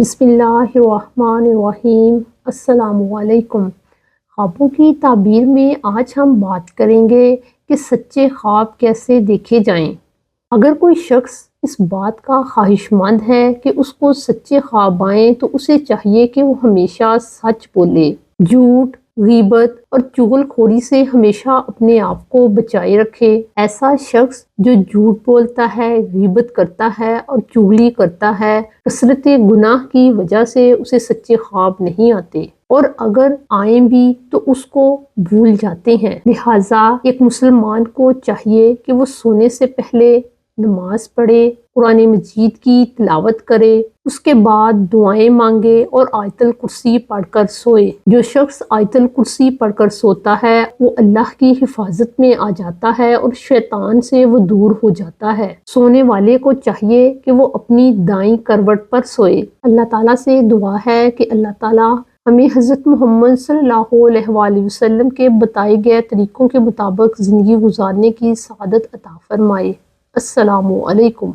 بسم اللہ الرحمن الرحیم۔ السلام علیکم۔ خوابوں کی تعبیر میں آج ہم بات کریں گے کہ سچے خواب کیسے دیکھے جائیں۔ اگر کوئی شخص اس بات کا خواہشمند ہے کہ اس کو سچے خواب آئیں تو اسے چاہیے کہ وہ ہمیشہ سچ بولے، جھوٹ، غیبت اور چغل خوری سے ہمیشہ اپنے آپ کو بچائے رکھے۔ ایسا شخص جو جھوٹ بولتا ہے، غیبت کرتا ہے اور چغلی کرتا ہے، کثرت گناہ کی وجہ سے اسے سچے خواب نہیں آتے، اور اگر آئیں بھی تو اس کو بھول جاتے ہیں۔ لہٰذا ایک مسلمان کو چاہیے کہ وہ سونے سے پہلے نماز پڑھے، قرآن مجید کی تلاوت کرے، اس کے بعد دعائیں مانگے اور آیت الکرسی پڑھ کر سوئے۔ جو شخص آیت الکرسی پڑھ کر سوتا ہے وہ اللہ کی حفاظت میں آ جاتا ہے اور شیطان سے وہ دور ہو جاتا ہے۔ سونے والے کو چاہیے کہ وہ اپنی دائیں کروٹ پر سوئے۔ اللہ تعالیٰ سے دعا ہے کہ اللہ تعالیٰ ہمیں حضرت محمد صلی اللہ علیہ وآلہ وسلم کے بتائے گئے طریقوں کے مطابق زندگی گزارنے کی سعادت عطا فرمائے۔ السلام علیکم۔